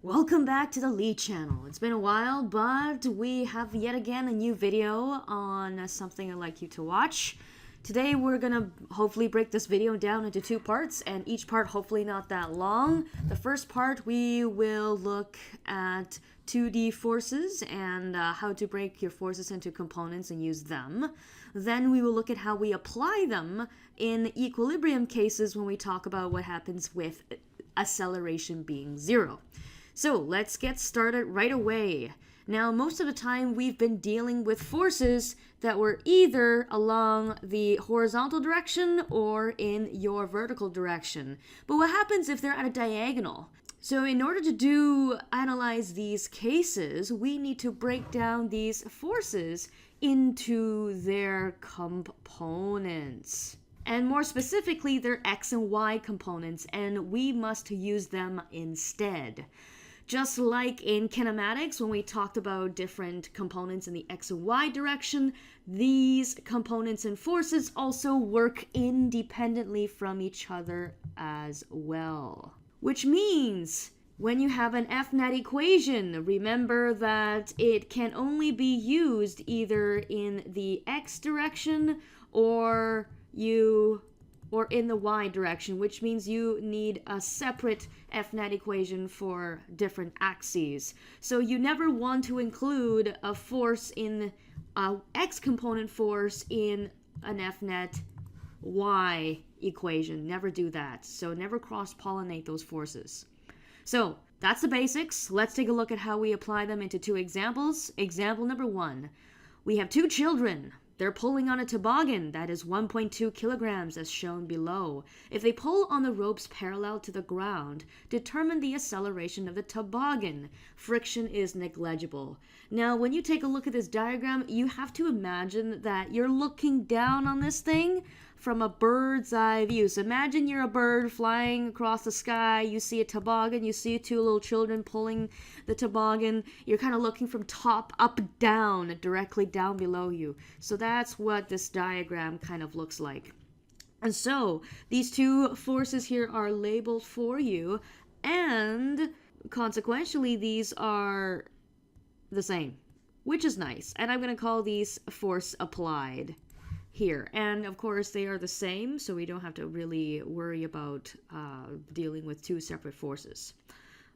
Welcome back to the Lee channel. It's been a while, but we have yet again a new video on something I'd like you to watch. Today we're gonna hopefully break this video down into two parts, and each part hopefully not that long. The first part we will look at 2D forces and how to break your forces into components and use them. Then we will look at how we apply them in equilibrium cases when we talk about what happens with acceleration being zero. So let's get started right away. Now, most of the time we've been dealing with forces that were either along the horizontal direction or in your vertical direction. But what happens if they're at a diagonal? So in order to analyze these cases, we need to break down these forces into their components. And more specifically, their x and y components, and we must use them instead. Just like in kinematics, when we talked about different components in the x and y direction, these components and forces also work independently from each other as well. Which means when you have an F-net equation, remember that it can only be used either in the x direction or in the y direction, which means you need a separate F-net equation for different axes. So you never want to include a force in a x component force in an F-net y equation. Never do that. So never cross-pollinate those forces. So that's the basics. Let's take a look at how we apply them into two examples. Example number one. We have two children. They're pulling on a toboggan that is 1.2 kilograms as shown below. If they pull on the ropes parallel to the ground, determine the acceleration of the toboggan. Friction is negligible. Now, when you take a look at this diagram, you have to imagine that you're looking down on this thing from a bird's eye view. So imagine you're a bird flying across the sky, you see a toboggan, you see two little children pulling the toboggan, you're kind of looking from top up down, directly down below you. So that's what this diagram kind of looks like. And so these two forces here are labeled for you, and consequentially these are the same, which is nice. And I'm going to call these force applied here. And of course they are the same, so we don't have to really worry about dealing with two separate forces.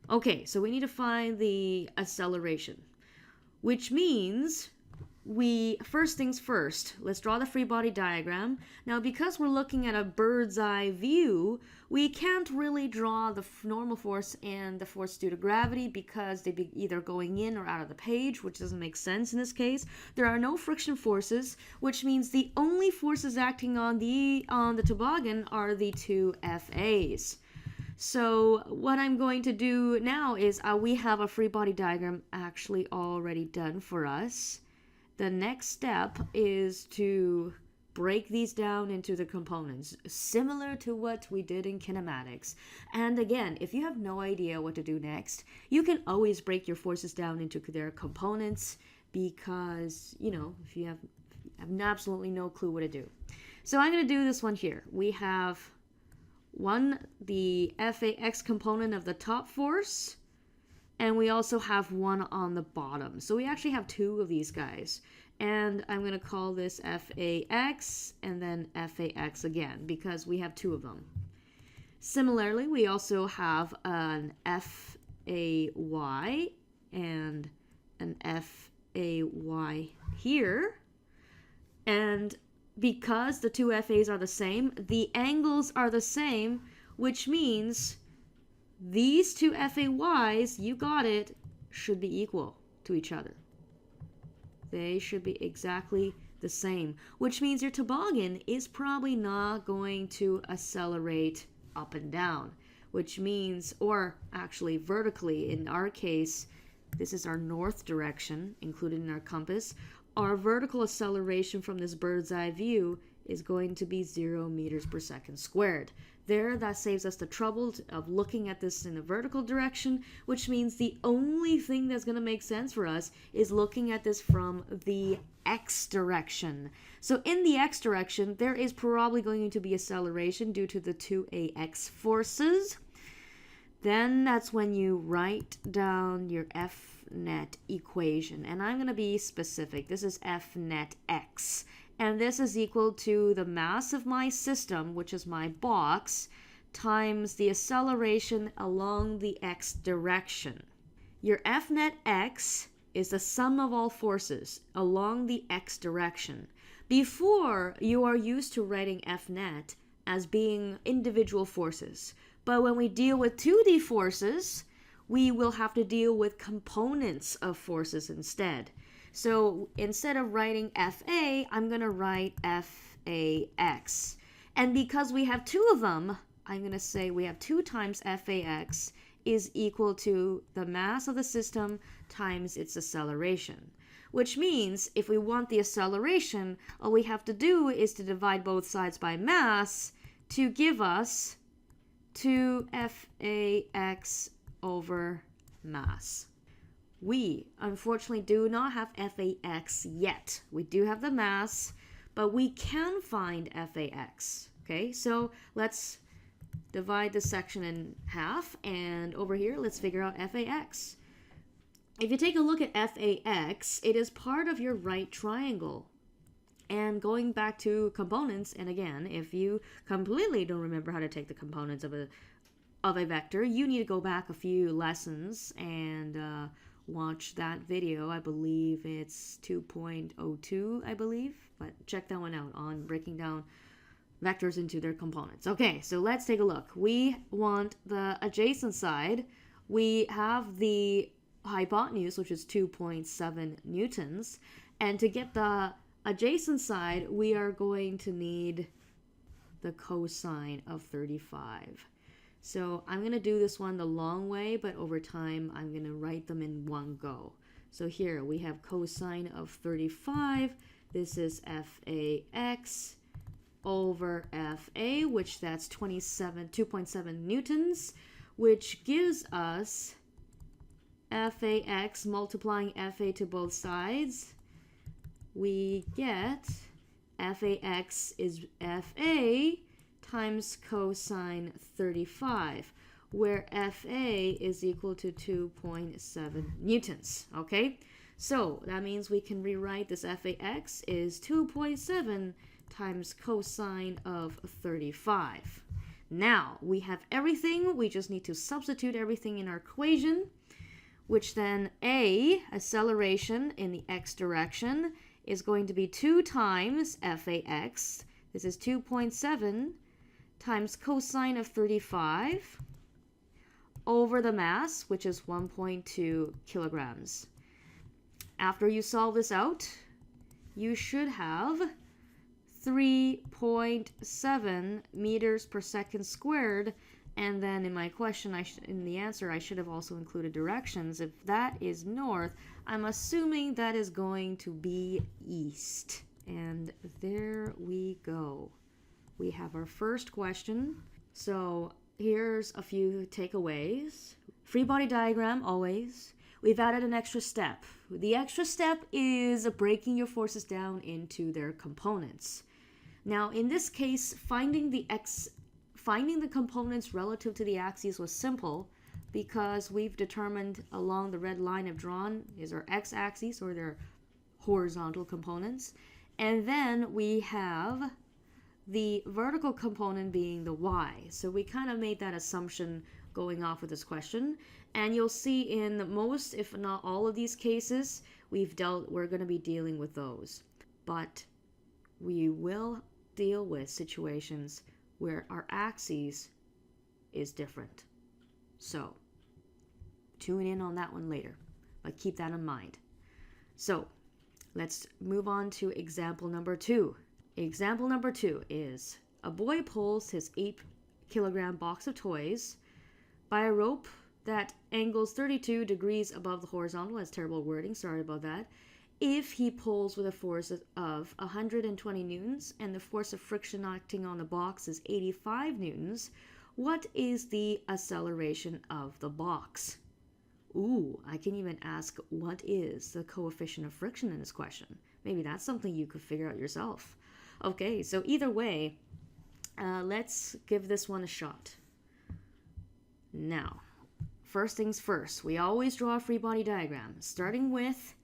Okay, so we need to find the acceleration, which means first things first, let's draw the free body diagram. Now, because we're looking at a bird's eye view, we can't really draw the normal force and the force due to gravity because they'd be either going in or out of the page, which doesn't make sense in this case. There are no friction forces, which means the only forces acting on the toboggan are the two FAs. So what I'm going to do now is we have a free body diagram actually already done for us. The next step is to break these down into the components, similar to what we did in kinematics. And again, if you have no idea what to do next, you can always break your forces down into their components because, you know, if you have absolutely no clue what to do. So I'm going to do this one here. We have the FAX component of the top force, and we also have one on the bottom. So we actually have two of these guys. And I'm going to call this FAX and then FAX again because we have two of them. Similarly, we also have an FAY and an FAY here. And because the two FAs are the same, the angles are the same, which means these two FAYs, you got it, should be equal to each other. They should be exactly the same, which means your toboggan is probably not going to accelerate up and down, which means, or actually vertically, in our case, this is our north direction included in our compass. Our vertical acceleration from this bird's eye view is going to be 0 meters per second squared. There, that saves us the trouble of looking at this in a vertical direction, which means the only thing that's going to make sense for us is looking at this from the x direction. So in the x direction, there is probably going to be acceleration due to the two AX forces. Then that's when you write down your F net equation. And I'm going to be specific. This is F net x. And this is equal to the mass of my system, which is my box, times the acceleration along the x direction. Your F net x is the sum of all forces along the x direction. Before, you are used to writing F net as being individual forces. But when we deal with 2D forces, we will have to deal with components of forces instead. So instead of writing FA, I'm going to write FAX. And because we have two of them, I'm going to say we have 2 times FAX is equal to the mass of the system times its acceleration. Which means if we want the acceleration, all we have to do is to divide both sides by mass to give us 2FAX over mass. We unfortunately do not have FAX yet. We do have the mass, but we can find FAX. Okay, so let's divide this section in half, and over here let's figure out FAX. If you take a look at FAX, it is part of your right triangle. And going back to components, and again, if you completely don't remember how to take the components of a vector, you need to go back a few lessons and watch that video. I believe it's 2.02, I believe, but check that one out on breaking down vectors into their components. Okay, so let's take a look. We want the adjacent side. We have the hypotenuse, which is 2.7 newtons, and to get the adjacent side, we are going to need the cosine of 35. So I'm going to do this one the long way, but over time I'm going to write them in one go. So here we have cosine of 35. This is FAX over FA, which that's 2.7 newtons, which gives us FAX multiplying FA to both sides. We get FAX is FA times cosine 35, where FA is equal to 2.7 newtons, okay? So that means we can rewrite this FAX is 2.7 times cosine of 35. Now, we have everything, we just need to substitute everything in our equation, which then A, acceleration in the x direction, is going to be 2 times FAX. This is 2.7 times cosine of 35 over the mass, which is 1.2 kilograms. After you solve this out, you should have 3.7 meters per second squared. And then in my question, in the answer, I should have also included directions. If that is north, I'm assuming that is going to be east. And there we go. We have our first question. So here's a few takeaways. Free body diagram, always. We've added an extra step. The extra step is breaking your forces down into their components. Now, in this case, finding the components relative to the axes was simple because we've determined along the red line I've drawn is our x-axis or their horizontal components. And then we have the vertical component being the y. So we kind of made that assumption going off with this question. And you'll see in most, if not all of these cases, we're going to be dealing with those. But we will deal with situations where our axis is different. So tune in on that one later, but keep that in mind. So let's move on to example number 2. Example number 2 is a boy pulls his 8-kilogram box of toys by a rope that angles 32 degrees above the horizontal. That's terrible wording, sorry about that. If he pulls with a force of 120 newtons and the force of friction acting on the box is 85 newtons, what is the acceleration of the box? Ooh, I can even ask what is the coefficient of friction in this question. Maybe that's something you could figure out yourself. Okay, so either way, let's give this one a shot. Now, first things first, we always draw a free body diagram, starting with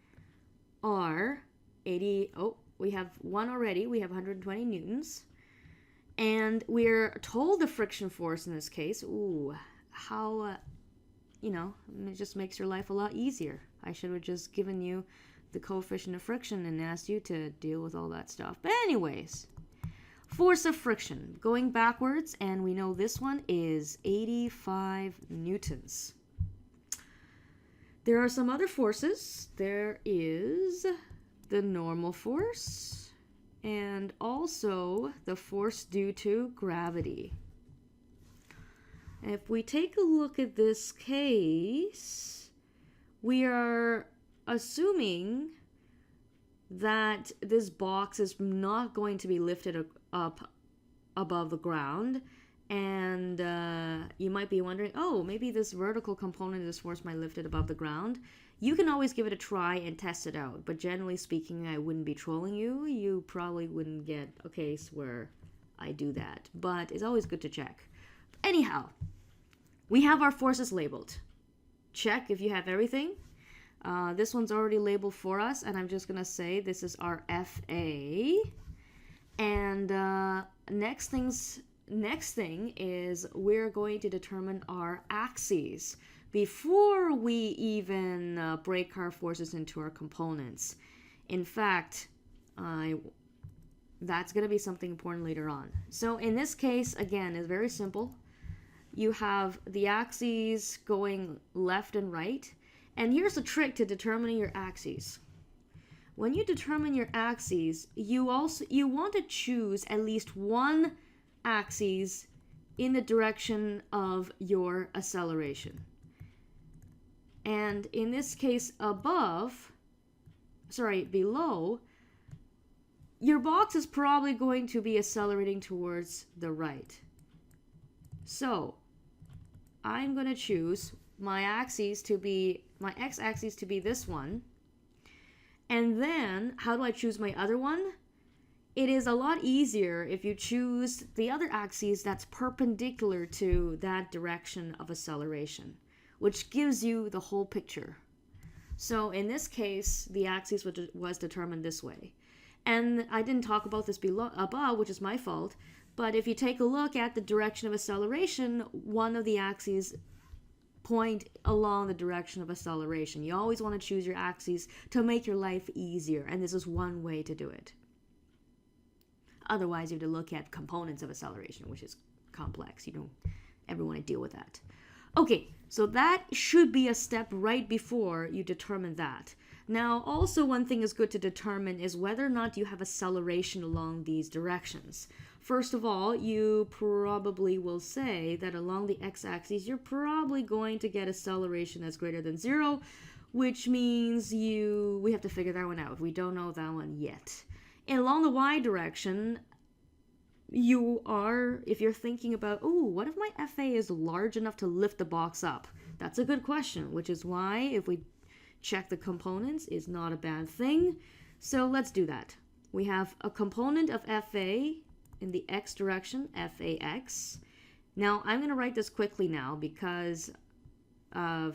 our 80, oh, we have one already, we have 120 newtons, and we're told the friction force in this case. Ooh, how, you know, it just makes your life a lot easier. I should have just given you the coefficient of friction and asked you to deal with all that stuff. But anyways, force of friction, going backwards, and we know this one is 85 newtons. There are some other forces. There is the normal force and also the force due to gravity. If we take a look at this case, we are assuming that this box is not going to be lifted up above the ground, and you might be wondering, oh, maybe this vertical component of this force might lift it above the ground. You can always give it a try and test it out, but generally speaking, I wouldn't be trolling you. You probably wouldn't get a case where I do that, but it's always good to check. Anyhow, we have our forces labeled. Check if you have everything. This one's already labeled for us, and I'm just going to say this is our FA. And next thing is we're going to determine our axes before we even break our forces into our components. In fact, that's going to be something important later on. So in this case, again, it's very simple. You have the axes going left and right. And here's the trick to determining your axes. When you determine your axes, you want to choose at least one axis in the direction of your acceleration. And in this case, below, your box is probably going to be accelerating towards the right. So I'm going to choose my axes to be, my x-axis to be this one. And then, how do I choose my other one? It is a lot easier if you choose the other axis that's perpendicular to that direction of acceleration, which gives you the whole picture. So in this case, the axis was determined this way. And I didn't talk about this above, which is my fault, but if you take a look at the direction of acceleration, one of the axes point along the direction of acceleration. You always want to choose your axes to make your life easier, and this is one way to do it. Otherwise, you have to look at components of acceleration, which is complex. You don't ever want to deal with that. Okay, so that should be a step right before you determine that. Now, also one thing is good to determine is whether or not you have acceleration along these directions. First of all, you probably will say that along the x-axis, you're probably going to get acceleration that's greater than 0, which means we have to figure that one out. We don't know that one yet. And along the y direction, if you're thinking about, oh, what if my FA is large enough to lift the box up? That's a good question, which is why if we check the components is not a bad thing. So let's do that. We have a component of FA in the x direction, FAX. Now I'm going to write this quickly now because I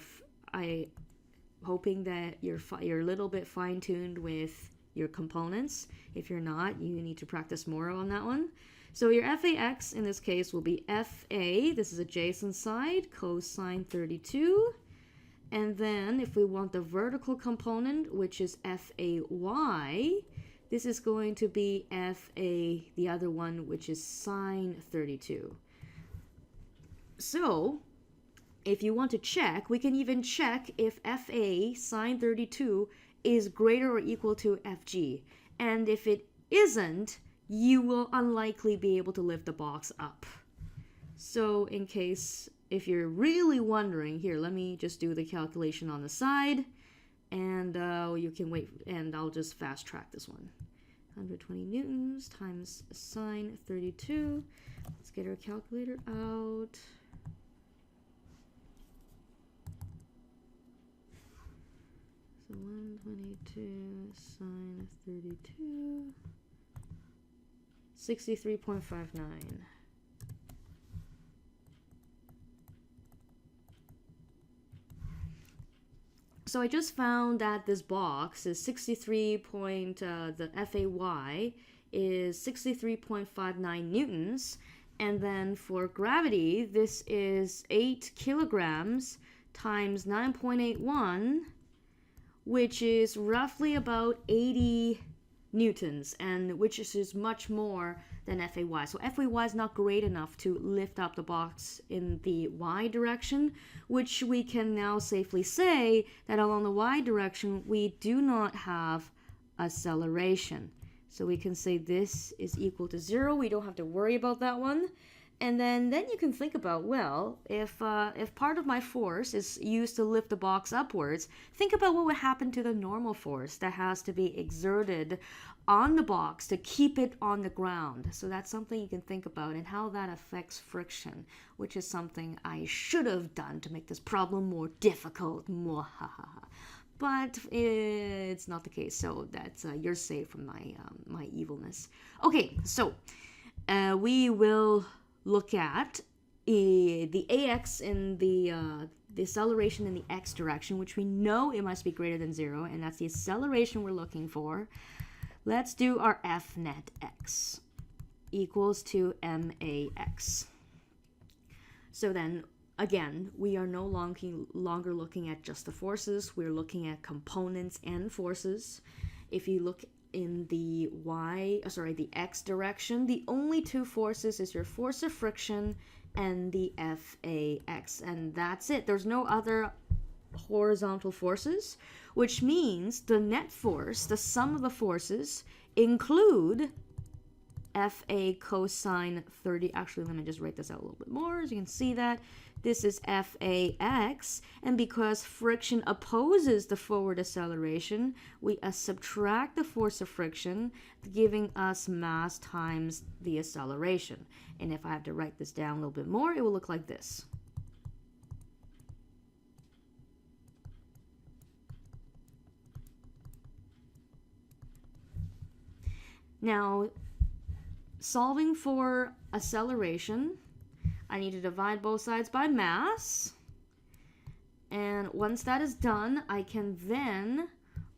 hoping that you're a little bit fine-tuned with your components. If you're not, you need to practice more on that one. So your FAX in this case will be FA, this is adjacent side, cosine 32. And then if we want the vertical component, which is FAY, this is going to be FA, the other one, which is sine 32. So if you want to check, we can even check if FA sine 32 is greater or equal to FG. And if it isn't, you will unlikely be able to lift the box up. So in case, if you're really wondering, here, let me just do the calculation on the side, and you can wait, and I'll just fast track this one. 120 newtons times sine 32. Let's get our calculator out. So 122 sine 32. 63.59. So I just found that this box is the FAY is 63.59 newtons. And then for gravity, this is 8 kilograms times 9.81, which is roughly about 80 newtons, and which is much more than FAY. So FAY is not great enough to lift up the box in the Y direction, which we can now safely say that along the Y direction, we do not have acceleration. So we can say this is equal to 0. We don't have to worry about that one. And then you can think about, well, if part of my force is used to lift the box upwards, think about what would happen to the normal force that has to be exerted on the box to keep it on the ground. So that's something you can think about, and how that affects friction, which is something I should have done to make this problem more difficult. But it's not the case, so that's you're safe from my evilness. Okay, so we will look at the AX in the acceleration in the X direction, which we know it must be greater than 0, and that's the acceleration we're looking for. Let's do our F net X equals to MAX. So then, again, we are no longer looking at just the forces. We're looking at components and forces. If you look in the the X direction, the only two forces is your force of friction and the FAX, and that's it. There's no other horizontal forces, which means the net force, the sum of the forces, include FA cosine 30. Actually, let me just write this out a little bit more. As you can see that this is FAX, and because friction opposes the forward acceleration, we subtract the force of friction, giving us mass times the acceleration. And if I have to write this down a little bit more, it will look like this. Now, solving for acceleration, I need to divide both sides by mass. And once that is done, I can then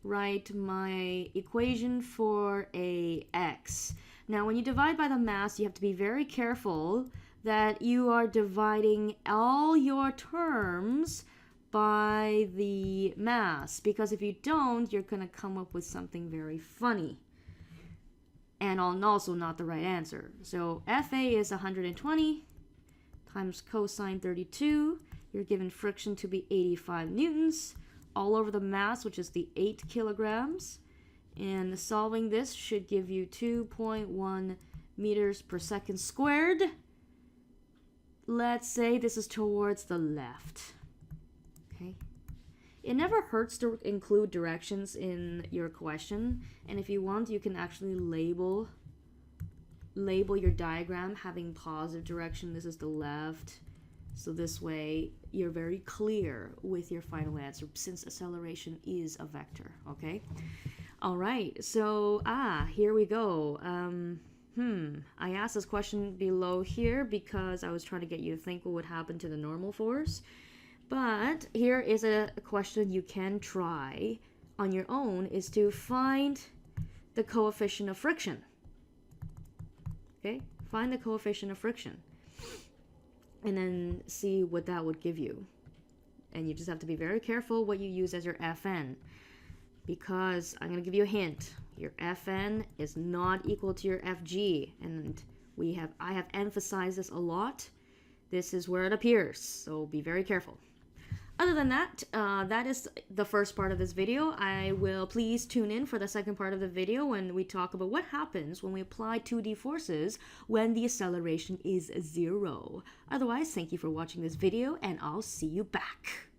write my equation for AX. Now, when you divide by the mass, you have to be very careful that you are dividing all your terms by the mass, because if you don't, you're going to come up with something very funny. And also not the right answer. So FA is 120 times cosine 32. You're given friction to be 85 newtons all over the mass, which is the 8 kilograms. And solving this should give you 2.1 meters per second squared. Let's say this is towards the left. Okay. It never hurts to include directions in your question, and if you want, you can actually label your diagram having positive direction. This is the left, so this way you're very clear with your final answer, since acceleration is a vector. Okay, all right, so here we go. I asked this question below here because I was trying to get you to think what would happen to the normal force. But here is a question you can try on your own, is to find the coefficient of friction. Okay, find the coefficient of friction and then see what that would give you. And you just have to be very careful what you use as your Fn, because I'm going to give you a hint. Your Fn is not equal to your Fg, and I have emphasized this a lot. This is where it appears, so be very careful. Other than that, that is the first part of this video. Please tune in for the second part of the video when we talk about what happens when we apply 2D forces when the acceleration is 0. Otherwise, thank you for watching this video, and I'll see you back.